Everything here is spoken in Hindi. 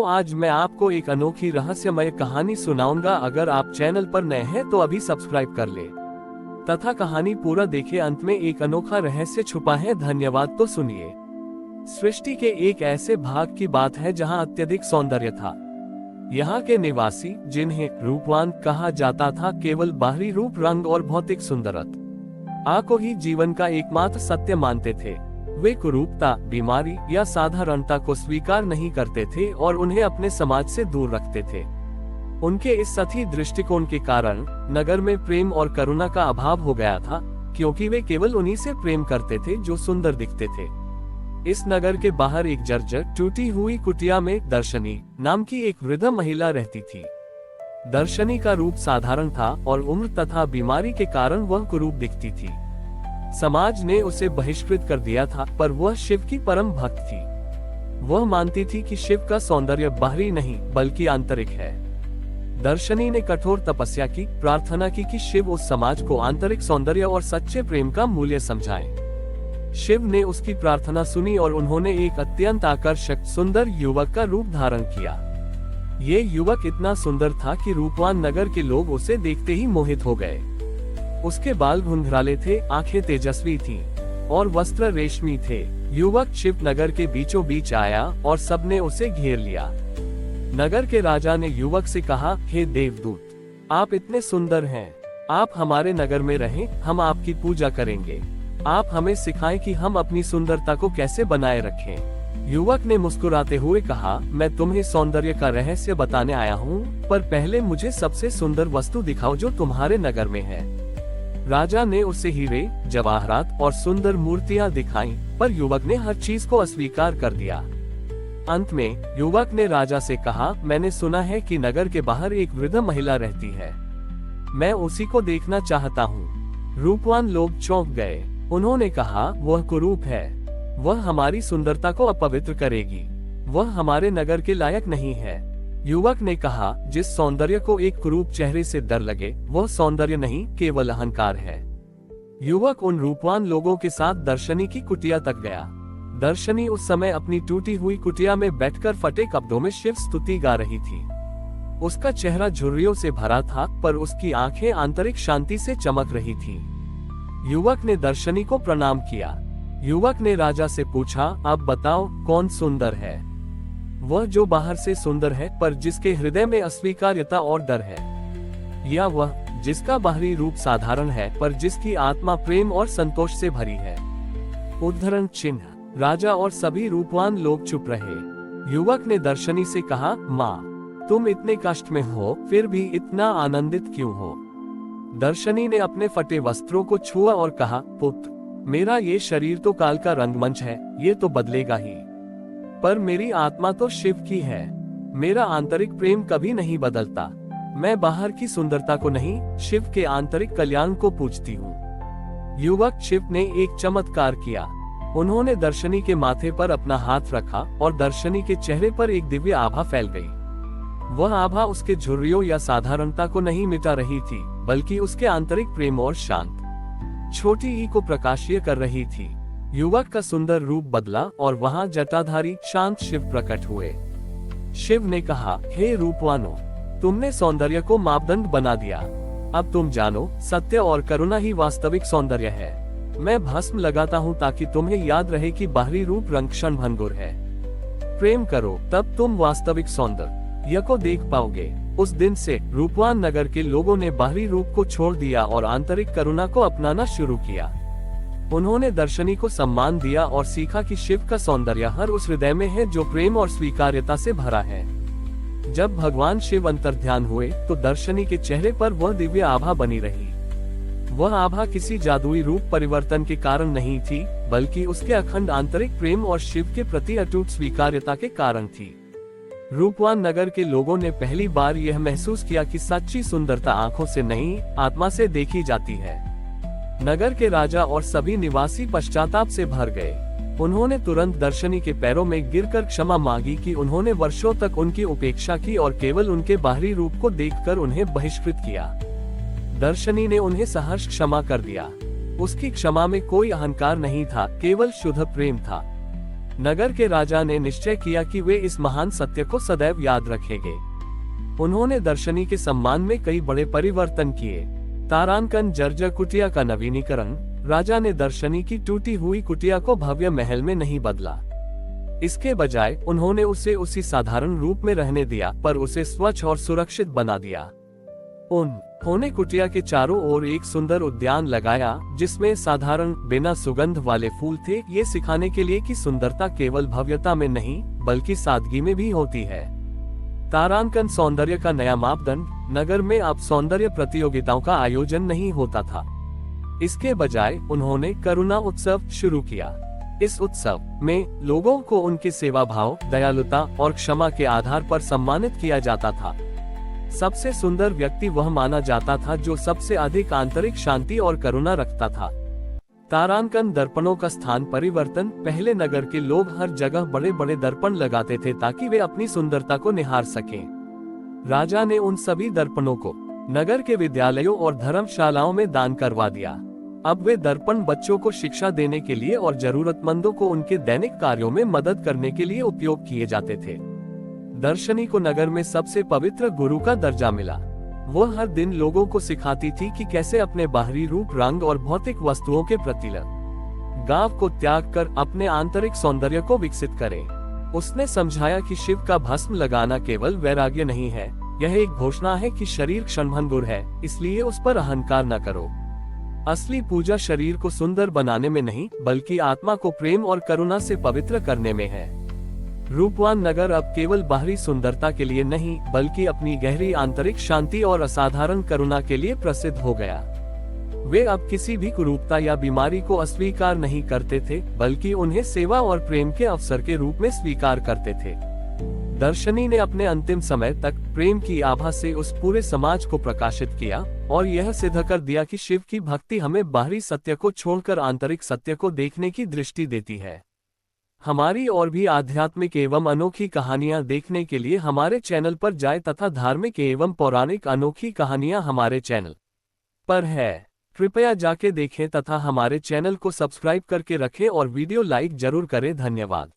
तो आज मैं आपको एक अनोखी रहस्यमय कहानी सुनाऊंगा। अगर आप चैनल पर नए हैं तो अभी सब्सक्राइब कर ले तथा कहानी पूरा देखे। अंत में एक अनोखा रहस्य छुपा है। धन्यवाद। तो सुनिए। सृष्टि के एक ऐसे भाग की बात है जहां अत्यधिक सौंदर्य था। यहाँ के निवासी, जिन्हें रूपवान कहा जाता था, केवल बाहरी रूप, रंग और भौतिक सुंदरता को ही जीवन का एकमात्र सत्य मानते थे। वे कुरूपता, बीमारी या साधारणता को स्वीकार नहीं करते थे और उन्हें अपने समाज से दूर रखते थे। उनके इस सही दृष्टिकोण के कारण नगर में प्रेम और करुणा का अभाव हो गया था, क्योंकि वे केवल उन्हीं से प्रेम करते थे जो सुंदर दिखते थे। इस नगर के बाहर एक जर्जर टूटी हुई कुटिया में दर्शनी नाम की एक वृद्ध महिला रहती थी। दर्शनी का रूप साधारण था और उम्र तथा बीमारी के कारण वह कुरूप दिखती थी। समाज ने उसे बहिष्कृत कर दिया था, पर वह शिव की परम भक्त थी। वह मानती थी कि शिव का सौंदर्य बाहरी नहीं बल्कि आंतरिक है। दर्शनी ने कठोर तपस्या की, प्रार्थना की कि शिव उस समाज को आंतरिक सौंदर्य और सच्चे प्रेम का मूल्य समझाए। शिव ने उसकी प्रार्थना सुनी और उन्होंने एक अत्यंत आकर्षक सुंदर युवक का रूप धारण किया। ये युवक इतना सुंदर था कि रूपवान नगर के लोग उसे देखते ही मोहित हो गए। उसके बाल घुंघराले थे, आंखें तेजस्वी थीं और वस्त्र रेशमी थे। युवक शिव नगर के बीचों बीच आया और सबने उसे घेर लिया। नगर के राजा ने युवक से कहा, हे देवदूत, आप इतने सुंदर हैं, आप हमारे नगर में रहें, हम आपकी पूजा करेंगे। आप हमें सिखाएं कि हम अपनी सुंदरता को कैसे बनाए रखें। युवक ने मुस्कुराते हुए कहा, मैं तुम्हें सौंदर्य का रहस्य बताने आया हूँ, पर पहले मुझे सबसे सुंदर वस्तु दिखाओ जो तुम्हारे नगर में है। राजा ने उसे हीरे, जवाहरात और सुंदर मूर्तियां दिखाईं, पर युवक ने हर चीज को अस्वीकार कर दिया। अंत में युवक ने राजा से कहा, मैंने सुना है कि नगर के बाहर एक वृद्ध महिला रहती है, मैं उसी को देखना चाहता हूँ। रूपवान लोग चौंक गए। उन्होंने कहा, वह कुरूप है, वह हमारी सुंदरता को अपवित्र करेगी, वह हमारे नगर के लायक नहीं है। युवक ने कहा, जिस सौंदर्य को एक कुरूप चेहरे से डर लगे, वह सौंदर्य नहीं, केवल अहंकार है। युवक उन रूपवान लोगों के साथ दर्शनी की कुटिया तक गया। दर्शनी उस समय अपनी टूटी हुई कुटिया में बैठकर फटे कपड़ों में शिव स्तुति गा रही थी। उसका चेहरा झुर्रियों से भरा था, पर उसकी आंखें आंतरिक शांति से चमक रही थीं। युवक ने दर्शनी को प्रणाम किया। युवक ने राजा से पूछा, अब बताओ, कौन सुंदर है? वह जो बाहर से सुंदर है पर जिसके हृदय में अस्वीकार्यता और डर है, या वह जिसका बाहरी रूप साधारण है पर जिसकी आत्मा प्रेम और संतोष से भरी है? उद्धरण चिन्ह। राजा और सभी रूपवान लोग चुप रहे। युवक ने दर्शनी से कहा, माँ, तुम इतने कष्ट में हो, फिर भी इतना आनंदित क्यों हो? दर्शनी ने अपने फटे वस्त्रों को छुआ और कहा, पुत्र, मेरा ये शरीर तो काल का रंगमंच है, ये तो बदलेगा ही, पर मेरी आत्मा तो शिव की है। मेरा आंतरिक प्रेम कभी नहीं बदलता। मैं बाहर की सुंदरता को नहीं, शिव के आंतरिक कल्याण को पूजती हूँ। युवक शिव ने एक चमत्कार किया। उन्होंने दर्शनी के माथे पर अपना हाथ रखा और दर्शनी के चेहरे पर एक दिव्य आभा फैल गई। वह आभा उसके झुर्रियों या साधारणता को नहीं मिटा रही थी, बल्कि उसके आंतरिक प्रेम और शांत छोटी ई को प्रकाशीय कर रही थी। युवक का सुंदर रूप बदला और वहां जटाधारी शांत शिव प्रकट हुए। शिव ने कहा, हे रूपवानो, तुमने सौंदर्य को मापदंड बना दिया। अब तुम जानो, सत्य और करुणा ही वास्तविक सौंदर्य है। मैं भस्म लगाता हूँ ताकि तुम्हें याद रहे कि बाहरी रूप रंग क्षण भंगुर है। प्रेम करो, तब तुम वास्तविक सौंदर्य को देख पाओगे। उस दिन से रूपवान नगर के लोगों ने बाहरी रूप को छोड़ दिया और आंतरिक करुणा को अपनाना शुरू किया। उन्होंने दर्शनी को सम्मान दिया और सीखा कि शिव का सौंदर्य हर उस हृदय में है जो प्रेम और स्वीकार्यता से भरा है। जब भगवान शिव अंतर्ध्यान हुए तो दर्शनी के चेहरे पर वह दिव्य आभा बनी रही। वह आभा किसी जादुई रूप परिवर्तन के कारण नहीं थी, बल्कि उसके अखंड आंतरिक प्रेम और शिव के प्रति अटूट स्वीकार्यता के कारण थी। रूपवान नगर के लोगों ने पहली बार यह महसूस किया कि सच्ची सुंदरता आंखों से नहीं, आत्मा से देखी जाती है। नगर के राजा और सभी निवासी पश्चाताप से भर गए। उन्होंने तुरंत दर्शनी के पैरों में गिरकर क्षमा मांगी कि उन्होंने वर्षों तक उनकी उपेक्षा की और केवल उनके बाहरी रूप को देखकर उन्हें बहिष्कृत किया। दर्शनी ने उन्हें सहर्ष क्षमा कर दिया। उसकी क्षमा में कोई अहंकार नहीं था, केवल शुद्ध प्रेम था। नगर के राजा ने निश्चय किया कि वे इस महान सत्य को सदैव याद रखेंगे। उन्होंने दर्शनी के सम्मान में कई बड़े परिवर्तन किए। तारांकन जर्जर कुटिया का नवीनीकरण। राजा ने दर्शनी की टूटी हुई कुटिया को भव्य महल में नहीं बदला। इसके बजाय उन्होंने उसे उसी साधारण रूप में रहने दिया, पर उसे स्वच्छ और सुरक्षित बना दिया। उन्होंने कुटिया के चारों ओर एक सुंदर उद्यान लगाया, जिसमें साधारण बिना सुगंध वाले फूल थे, ये सिखाने के लिए कि सुंदरता केवल भव्यता में नहीं बल्कि सादगी में भी होती है। तारांकन सौंदर्य का नया मापदंड। नगर में अब सौंदर्य प्रतियोगिताओं का आयोजन नहीं होता था। इसके बजाय उन्होंने करुणा उत्सव शुरू किया। इस उत्सव में लोगों को उनके सेवा भाव, दयालुता और क्षमा के आधार पर सम्मानित किया जाता था। सबसे सुंदर व्यक्ति वह माना जाता था जो सबसे अधिक आंतरिक शांति और करुणा रखता था। तारांकन दर्पणों का स्थान परिवर्तन। पहले नगर के लोग हर जगह बड़े बड़े दर्पण लगाते थे ताकि वे अपनी सुंदरता को निहार सकें। राजा ने उन सभी दर्पणों को नगर के विद्यालयों और धर्मशालाओं में दान करवा दिया। अब वे दर्पण बच्चों को शिक्षा देने के लिए और जरूरतमंदों को उनके दैनिक कार्यों में मदद करने के लिए उपयोग किए जाते थे। दर्शनी को नगर में सबसे पवित्र गुरु का दर्जा मिला। वह हर दिन लोगों को सिखाती थी कि कैसे अपने बाहरी रूप, रंग और भौतिक वस्तुओं के प्रति लगाव को त्याग कर अपने आंतरिक सौंदर्य को विकसित करें। उसने समझाया कि शिव का भस्म लगाना केवल वैराग्य नहीं है, यह एक घोषणा है कि शरीर क्षणभंगुर है, इसलिए उस पर अहंकार न करो। असली पूजा शरीर को सुंदर बनाने में नहीं बल्कि आत्मा को प्रेम और करुणा से पवित्र करने में है। रूपवान नगर अब केवल बाहरी सुंदरता के लिए नहीं बल्कि अपनी गहरी आंतरिक शांति और असाधारण करुणा के लिए प्रसिद्ध हो गया। वे अब किसी भी कुरूपता या बीमारी को अस्वीकार नहीं करते थे बल्कि उन्हें सेवा और प्रेम के अवसर के रूप में स्वीकार करते थे। दर्शनी ने अपने अंतिम समय तक प्रेम की आभा से उस पूरे समाज को प्रकाशित किया और यह सिद्ध कर दिया कि शिव की भक्ति हमें बाहरी सत्य को छोड़कर आंतरिक सत्य को देखने की दृष्टि देती है। हमारी और भी आध्यात्मिक एवं अनोखी कहानियां देखने के लिए हमारे चैनल पर जाएं तथा धार्मिक एवं पौराणिक अनोखी कहानियां हमारे चैनल पर है। कृपया जाके देखें तथा हमारे चैनल को सब्सक्राइब करके रखें और वीडियो लाइक जरूर करें। धन्यवाद।